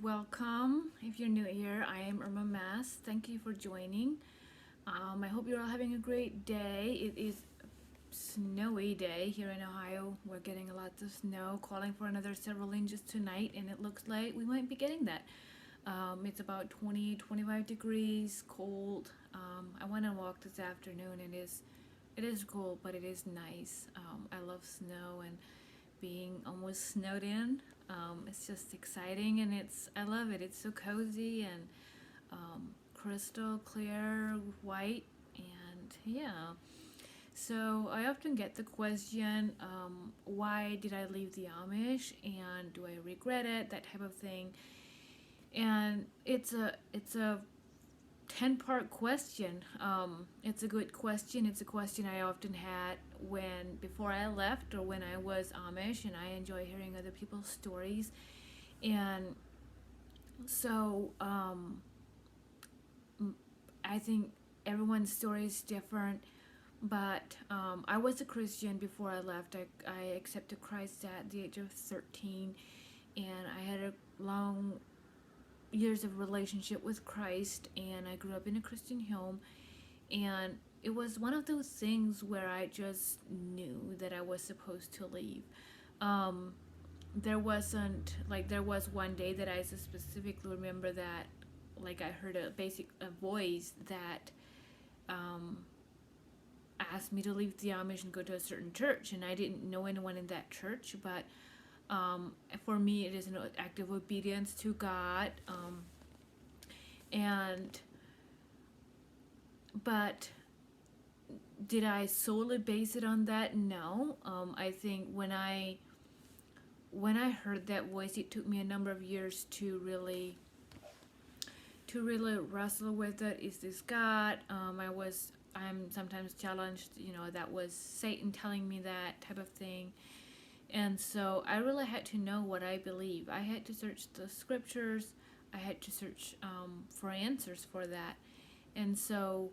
welcome. If you're new here, I am Irma Mass. Thank you for joining. I hope you're all having a great day. It is a snowy day here in Ohio. We're getting a lot of snow, calling for another several inches tonight, and it looks like we might be getting that. It's about 25 degrees, cold. I went on a walk this afternoon. It is cold, but it is nice. I love snow and being almost snowed in. It's just exciting, and I love it. It's so cozy and crystal clear white, and yeah. So I often get the question, why did I leave the Amish, and do I regret it? That type of thing. And it's a 10-part question. It's a good question. It's a question I often had before I left or when I was Amish, and I enjoy hearing other people's stories. And so I think everyone's story is different. But I was a Christian before I left. I accepted Christ at the age of 13, and I had a long years of relationship with Christ, and I grew up in a Christian home, and it was one of those things where I just knew that I was supposed to leave. Um, there was one day that I specifically remember that, like, I heard a voice that um, asked me to leave the Amish and go to a certain church, and I didn't know anyone in that church, but for me, it is an act of obedience to God. And but did I solely base it on that? No. I think when I heard that voice, it took me a number of years to really wrestle with it. Is this God? I'm sometimes challenged. That was Satan telling me that type of thing. And so I really had to know what I believe. I had to search the scriptures. I had to search for answers for that. And so,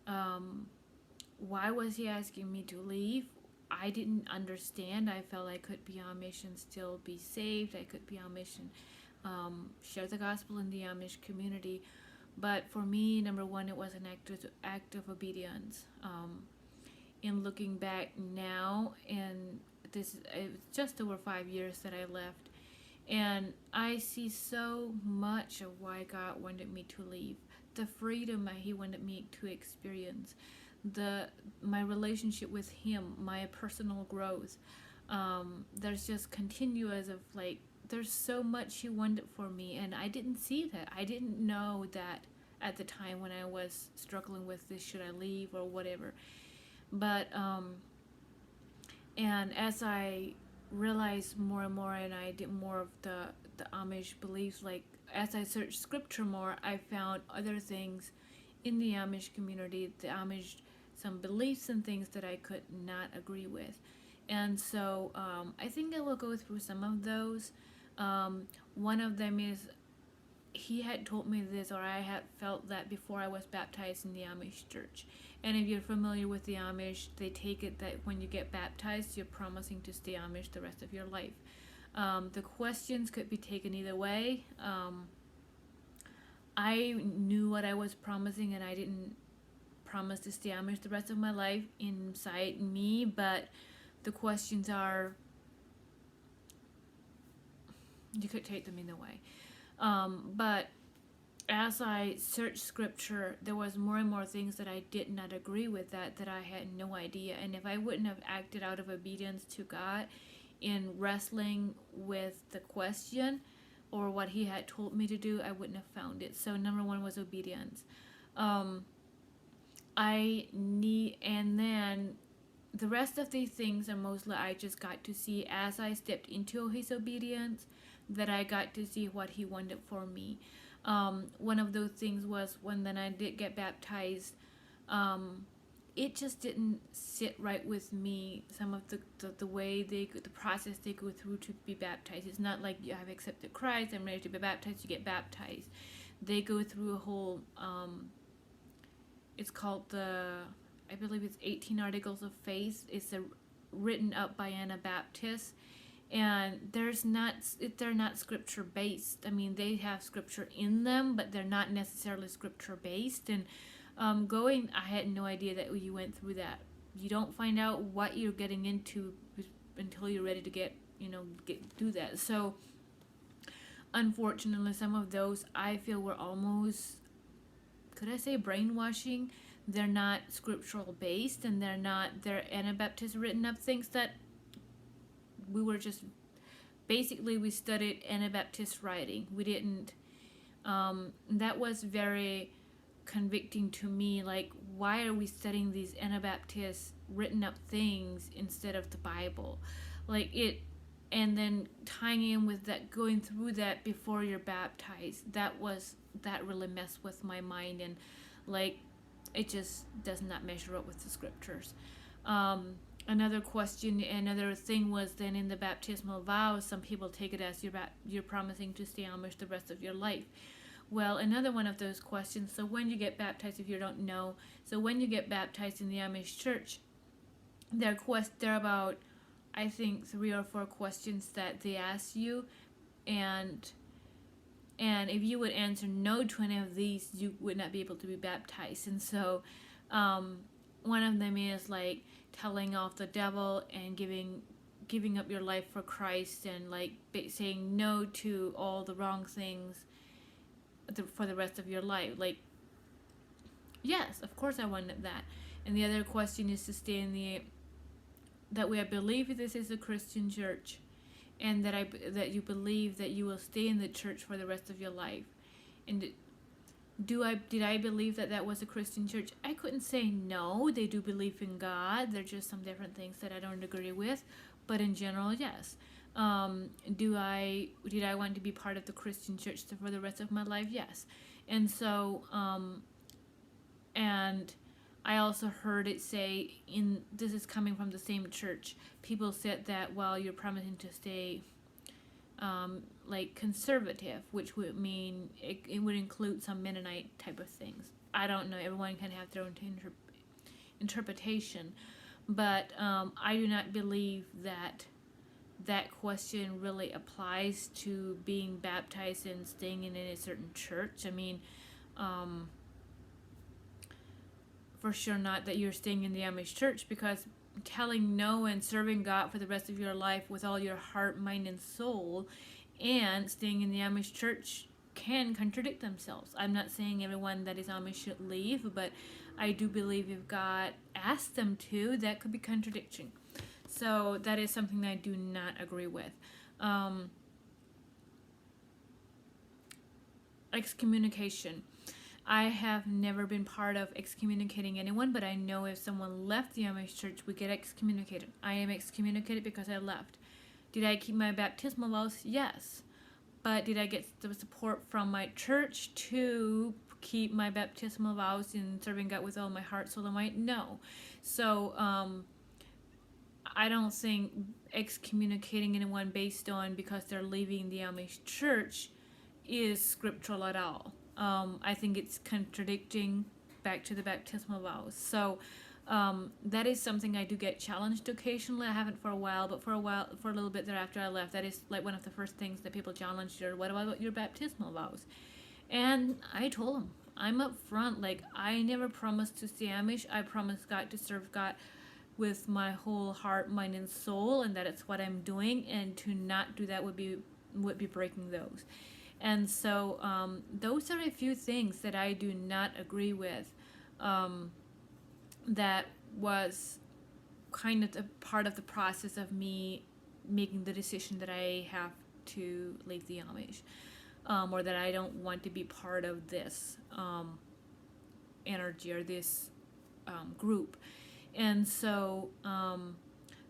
why was he asking me to leave? I didn't understand. I felt I could be Amish and still be saved. I could be Amish and share the gospel in the Amish community. But for me, number one, it was an act of obedience. In looking back now, and it's just over 5 years that I left, and I see so much of why God wanted me to leave. The freedom that He wanted me to experience, my relationship with Him, my personal growth. There's just continuous of like there's so much He wanted for me, and I didn't see that. I didn't know that at the time when I was struggling with this, should I leave or whatever. But and as I realized more and more, and I did more of the Amish beliefs, like as I searched scripture more, I found other things in the Amish community, some beliefs and things that I could not agree with. And so I think I will go through some of those. One of them is, he had told me this, or I had felt that before I was baptized in the Amish church. And if you're familiar with the Amish, they take it that when you get baptized, you're promising to stay Amish the rest of your life. The questions could be taken either way. I knew what I was promising, and I didn't promise to stay Amish the rest of my life inside me, but the questions are, you could take them either way. But as I searched scripture, there was more and more things that I did not agree with that I had no idea. And if I wouldn't have acted out of obedience to God in wrestling with the question or what He had told me to do, I wouldn't have found it. So number one was obedience. And then the rest of these things are mostly I just got to see as I stepped into His obedience, that I got to see what He wanted for me. One of those things was when then I did get baptized, it just didn't sit right with me. Some of the way the process they go through to be baptized. It's not like you have accepted Christ, I'm ready to be baptized, you get baptized. They go through a whole, it's called I believe it's 18 Articles of Faith. It's written up by Anabaptists, and they're not scripture based. I mean, they have scripture in them, but they're not necessarily scripture based. And going, I had no idea that you went through that. You don't find out what you're getting into until you're ready to do that. So unfortunately, some of those I feel were almost, could I say, brainwashing. They're not scriptural based, and they're Anabaptist written up things that we were just, basically we studied Anabaptist writing. We didn't, that was very convicting to me. Like, why are we studying these Anabaptist written up things instead of the Bible? Like it, and then tying in with that, going through that before you're baptized, that really messed with my mind. And like, it just does not measure up with the scriptures. Another thing was, then in the baptismal vows, some people take it as you're promising to stay Amish the rest of your life. Well, another one of those questions, so when you get baptized, if you don't know, so when you get baptized in the Amish church, there are about, I think, 3 or 4 questions that they ask you, and if you would answer no to any of these, you would not be able to be baptized. And so one of them is like telling off the devil and giving up your life for Christ, and like saying no to all the wrong things for the rest of your life. Like, yes, of course I wanted that. And the other question is to stay in that way I believe this is a Christian church, and that you believe that you will stay in the church for the rest of your life. And did I believe that was a Christian church? I couldn't say no. They do believe in God. There are just some different things that I don't agree with, but in general, yes. Did I want to be part of the Christian church for the rest of my life? Yes. And so, and I also heard it say, this is coming from the same church, people said that, well, you're promising to stay like conservative, which would mean it would include some Mennonite type of things. I don't know, everyone can have their own interpretation, but I do not believe that question really applies to being baptized and staying in a certain church. I mean, for sure not that you're staying in the Amish church, because telling no and serving God for the rest of your life with all your heart, mind, and soul, and staying in the Amish church can contradict themselves. I'm not saying everyone that is Amish should leave, but I do believe if God asked them to, that could be contradiction. So that is something that I do not agree with. Excommunication. I have never been part of excommunicating anyone, but I know if someone left the Amish church, we get excommunicated. I am excommunicated because I left. Did I keep my baptismal vows? Yes. But did I get the support from my church to keep my baptismal vows in serving God with all my heart, soul, and might? No. So I don't think excommunicating anyone based on because they're leaving the Amish church is scriptural at all. I think it's contradicting back to the baptismal vows. So that is something I do get challenged occasionally. I haven't for a while, but for a little bit thereafter I left, that is like one of the first things that people challenged are, what about your baptismal vows? And I told them, I'm up front, like, I never promised to stay Amish. I promised God to serve God with my whole heart, mind, and soul, and that it's what I'm doing, and to not do that would be breaking those. And so those are a few things that I do not agree with. That was kind of a part of the process of me making the decision that I have to leave the Amish, or that I don't want to be part of this energy or this group. And so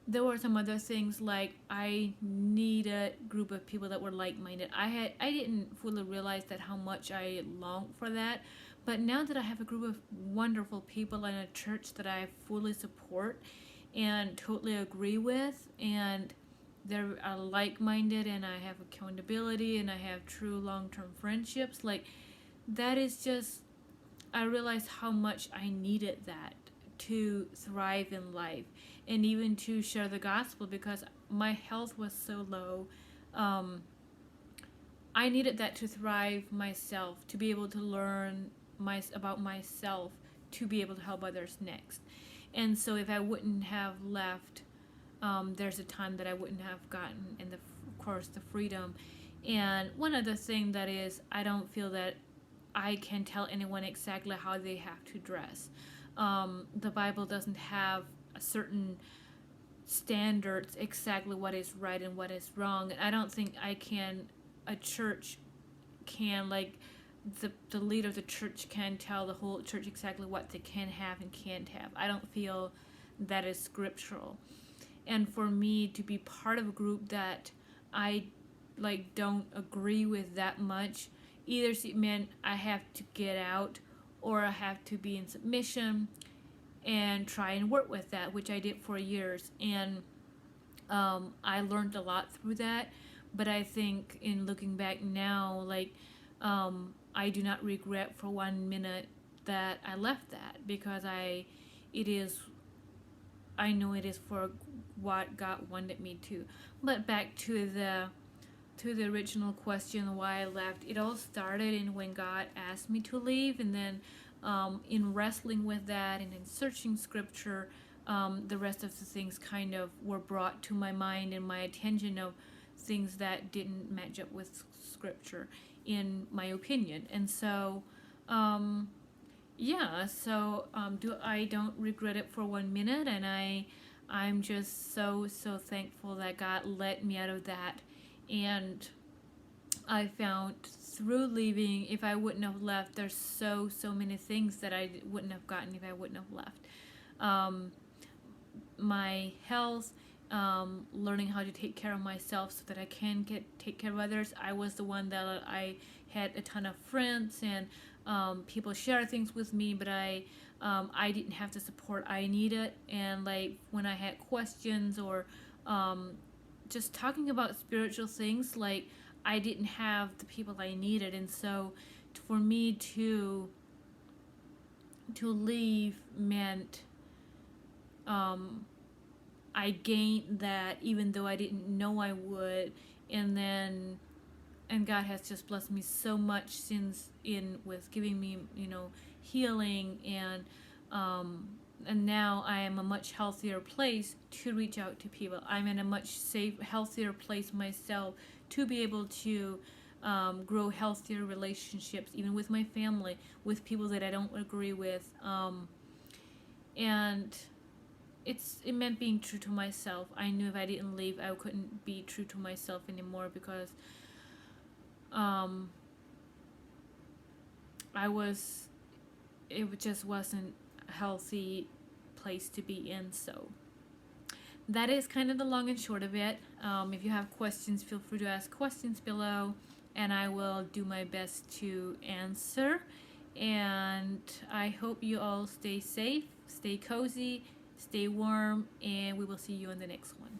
there were some other things, like I need a group of people that were like-minded. I didn't fully realize that how much I longed for that, but now that I have a group of wonderful people in a church that I fully support and totally agree with, and they're like-minded, and I have accountability, and I have true long-term friendships, like, that is just, I realized how much I needed that to thrive in life and even to share the gospel, because my health was so low. I needed that to thrive myself, to be able to learn about myself, to be able to help others next. And so if I wouldn't have left, there's a time that I wouldn't have gotten, and of course, the freedom. And one other thing that is, I don't feel that I can tell anyone exactly how they have to dress. The Bible doesn't have a certain standards exactly what is right and what is wrong. And I don't think a church can, like, the leader of the church can tell the whole church exactly what they can have and can't have. I don't feel that is scriptural. And for me to be part of a group that I don't agree with that much, either it meant I have to get out, or I have to be in submission and try and work with that, which I did for years. And I learned a lot through that. But I think in looking back now, I do not regret for 1 minute that I left that, because I know it is for what God wanted me to. But back to the original question, why I left. It all started in when God asked me to leave, and then in wrestling with that and in searching scripture, the rest of the things kind of were brought to my mind and my attention, of things that didn't match up with scripture, in my opinion. And so I don't regret it for 1 minute, and I'm just so thankful that God led me out of that. And I found through leaving, if I wouldn't have left, there's so many things that I wouldn't have gotten if I wouldn't have left. My health, learning how to take care of myself so that I can take care of others. I was the one that I had a ton of friends, and people share things with me, but I didn't have the support I needed. And when I had questions, or just talking about spiritual things, I didn't have the people I needed. And so for me to leave meant I gained that, even though I didn't know I would. And God has just blessed me so much since with giving me, healing, and now I am a much healthier place to reach out to people. I'm in a much healthier place myself to be able to grow healthier relationships, even with my family, with people that I don't agree with, and it meant being true to myself. I knew if I didn't leave, I couldn't be true to myself anymore, because it just wasn't a healthy place to be in. So that is kind of the long and short of it. If you have questions, feel free to ask questions below, and I will do my best to answer. And I hope you all stay safe, stay cozy, stay warm, and we will see you in the next one.